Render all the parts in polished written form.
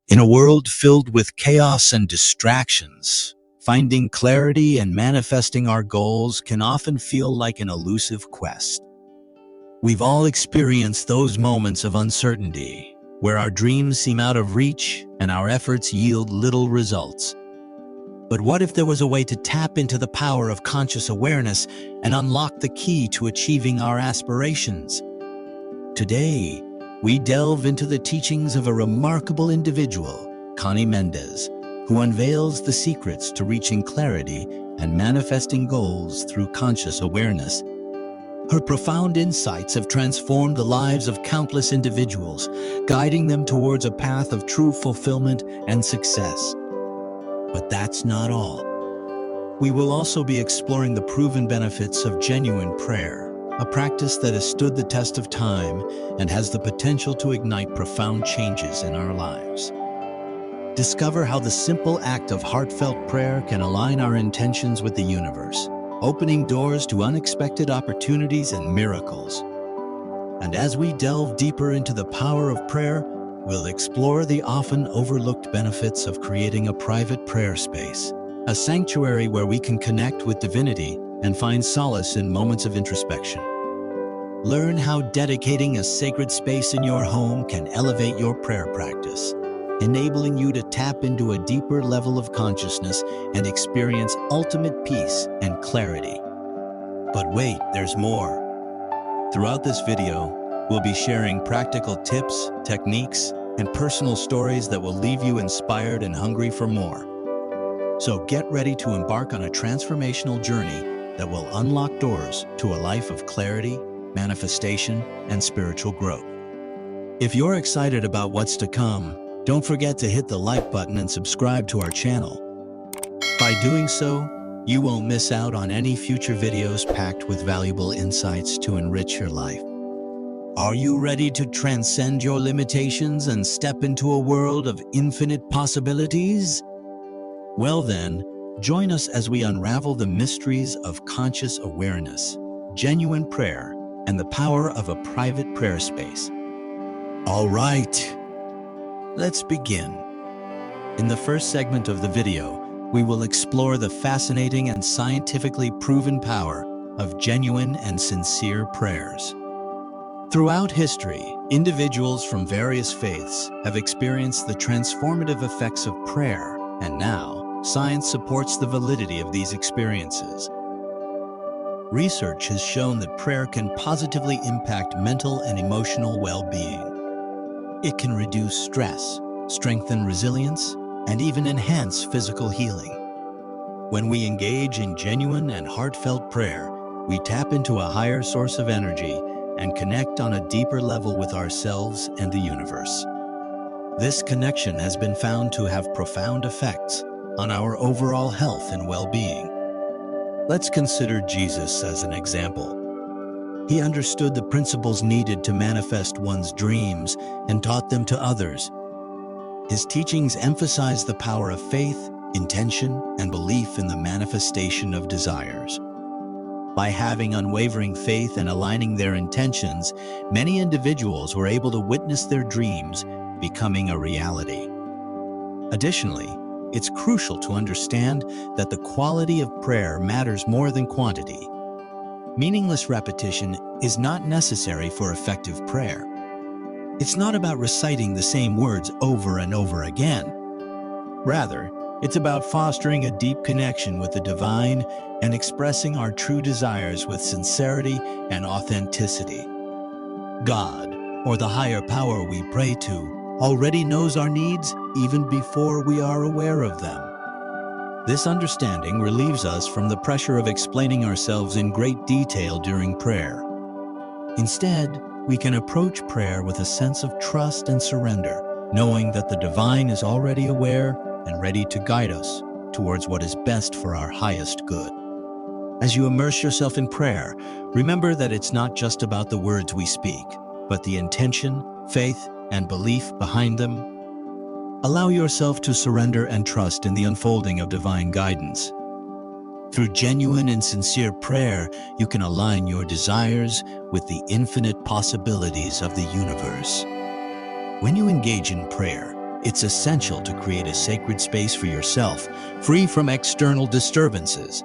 In a world filled with chaos and distractions, finding clarity and manifesting our goals can often feel like an elusive quest. We've all experienced those moments of uncertainty, where our dreams seem out of reach and our efforts yield little results. But what if there was a way to tap into the power of conscious awareness and unlock the key to achieving our aspirations? Today, we delve into the teachings of a remarkable individual, Conny Mendez, who unveils the secrets to reaching clarity and manifesting goals through conscious awareness. Her profound insights have transformed the lives of countless individuals, guiding them towards a path of true fulfillment and success. But that's not all. We will also be exploring the proven benefits of genuine prayer, a practice that has stood the test of time and has the potential to ignite profound changes in our lives. Discover how the simple act of heartfelt prayer can align our intentions with the universe, opening doors to unexpected opportunities and miracles. And as we delve deeper into the power of prayer, we'll explore the often overlooked benefits of creating a private prayer space, a sanctuary where we can connect with divinity and find solace in moments of introspection. Learn how dedicating a sacred space in your home can elevate your prayer practice, enabling you to tap into a deeper level of consciousness and experience ultimate peace and clarity. But wait, there's more. Throughout this video, we'll be sharing practical tips, techniques, and personal stories that will leave you inspired and hungry for more. So get ready to embark on a transformational journey that will unlock doors to a life of clarity, manifestation, and spiritual growth. If you're excited about what's to come, don't forget to hit the like button and subscribe to our channel. By doing so, you won't miss out on any future videos packed with valuable insights to enrich your life. Are you ready to transcend your limitations and step into a world of infinite possibilities? Well then, join us as we unravel the mysteries of conscious awareness, genuine prayer, and the power of a private prayer space. All right, let's begin. In the first segment of the video, we will explore the fascinating and scientifically proven power of genuine and sincere prayers. Throughout history, individuals from various faiths have experienced the transformative effects of prayer, and now, science supports the validity of these experiences. Research has shown that prayer can positively impact mental and emotional well-being. It can reduce stress, strengthen resilience, and even enhance physical healing. When we engage in genuine and heartfelt prayer, we tap into a higher source of energy and connect on a deeper level with ourselves and the universe. This connection has been found to have profound effects on our overall health and well-being. Let's consider Jesus as an example. He understood the principles needed to manifest one's dreams and taught them to others. His teachings emphasize the power of faith, intention, and belief in the manifestation of desires. By having unwavering faith and aligning their intentions, many individuals were able to witness their dreams becoming a reality. Additionally, it's crucial to understand that the quality of prayer matters more than quantity. Meaningless repetition is not necessary for effective prayer. It's not about reciting the same words over and over again. Rather, it's about fostering a deep connection with the divine and expressing our true desires with sincerity and authenticity. God, or the higher power we pray to, already knows our needs even before we are aware of them. This understanding relieves us from the pressure of explaining ourselves in great detail during prayer. Instead, we can approach prayer with a sense of trust and surrender, knowing that the divine is already aware and ready to guide us towards what is best for our highest good. As you immerse yourself in prayer, remember that it's not just about the words we speak, but the intention, faith, and belief behind them. Allow yourself to surrender and trust in the unfolding of divine guidance. Through genuine and sincere prayer, you can align your desires with the infinite possibilities of the universe. When you engage in prayer, It's essential to create a sacred space for yourself, free from external disturbances.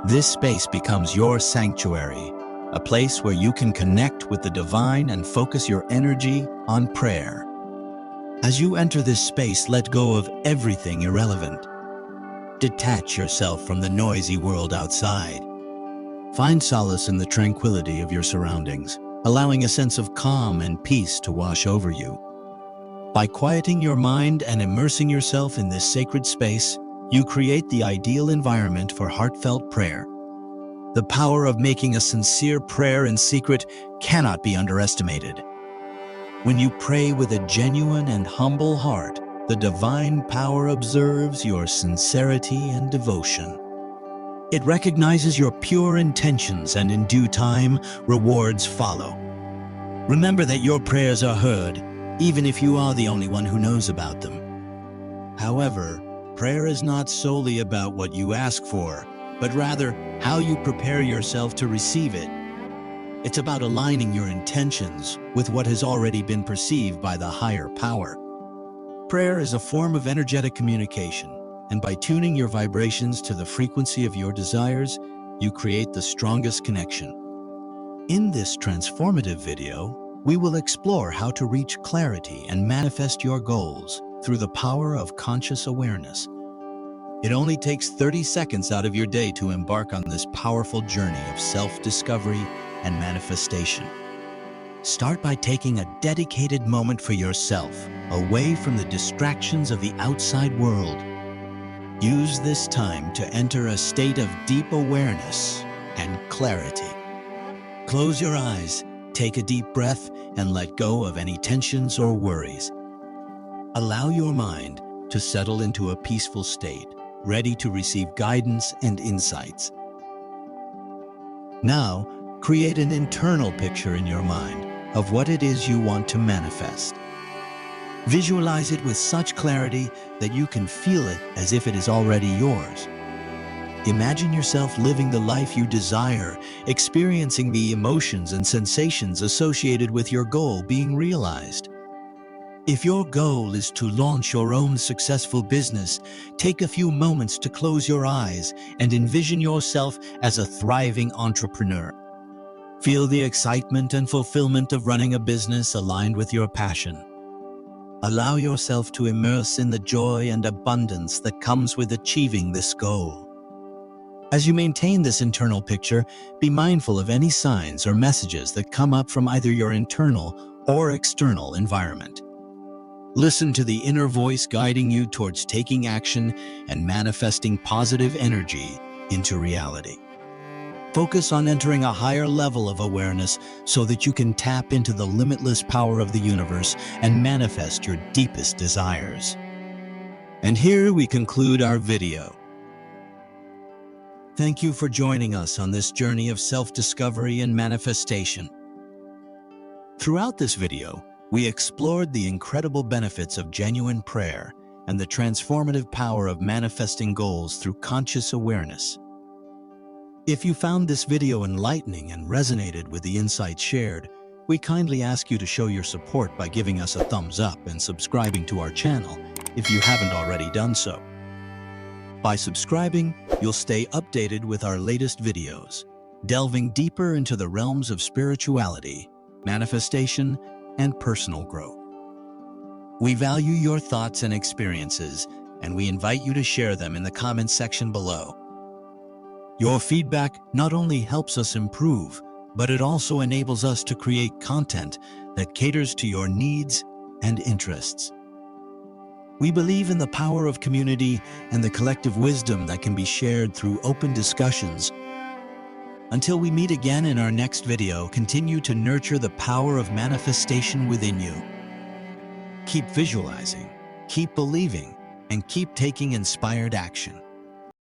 This space becomes your sanctuary, a place where you can connect with the divine and focus your energy on prayer. As you enter this space, let go of everything irrelevant. Detach yourself from the noisy world outside. Find solace in the tranquility of your surroundings, allowing a sense of calm and peace to wash over you. By quieting your mind and immersing yourself in this sacred space, you create the ideal environment for heartfelt prayer. The power of making a sincere prayer in secret cannot be underestimated. When you pray with a genuine and humble heart, the divine power observes your sincerity and devotion. It recognizes your pure intentions, and in due time, rewards follow. Remember that your prayers are heard, even if you are the only one who knows about them. However, prayer is not solely about what you ask for, but rather how you prepare yourself to receive it. It's about aligning your intentions with what has already been perceived by the higher power. Prayer is a form of energetic communication, and by tuning your vibrations to the frequency of your desires, you create the strongest connection. In this transformative video, we will explore how to reach clarity and manifest your goals through the power of conscious awareness. It only takes 30 seconds out of your day to embark on this powerful journey of self-discovery and manifestation. Start by taking a dedicated moment for yourself, away from the distractions of the outside world. Use this time to enter a state of deep awareness and clarity. Close your eyes, take a deep breath, and let go of any tensions or worries. Allow your mind to settle into a peaceful state, ready to receive guidance and insights. Now, create an internal picture in your mind of what it is you want to manifest. Visualize it with such clarity that you can feel it as if it is already yours. Imagine yourself living the life you desire, experiencing the emotions and sensations associated with your goal being realized. If your goal is to launch your own successful business, take a few moments to close your eyes and envision yourself as a thriving entrepreneur. Feel the excitement and fulfillment of running a business aligned with your passion. Allow yourself to immerse in the joy and abundance that comes with achieving this goal. As you maintain this internal picture, be mindful of any signs or messages that come up from either your internal or external environment. Listen to the inner voice guiding you towards taking action and manifesting positive energy into reality. Focus on entering a higher level of awareness so that you can tap into the limitless power of the universe and manifest your deepest desires. And here we conclude our video. Thank you for joining us on this journey of self-discovery and manifestation. Throughout this video, we explored the incredible benefits of genuine prayer and the transformative power of manifesting goals through conscious awareness. If you found this video enlightening and resonated with the insights shared, we kindly ask you to show your support by giving us a thumbs up and subscribing to our channel if you haven't already done so. By subscribing, you'll stay updated with our latest videos, delving deeper into the realms of spirituality, manifestation, and personal growth. We value your thoughts and experiences, and we invite you to share them in the comments section below. Your feedback not only helps us improve, but it also enables us to create content that caters to your needs and interests. We believe in the power of community and the collective wisdom that can be shared through open discussions. Until we meet again in our next video, continue to nurture the power of manifestation within you. Keep visualizing, keep believing, and keep taking inspired action.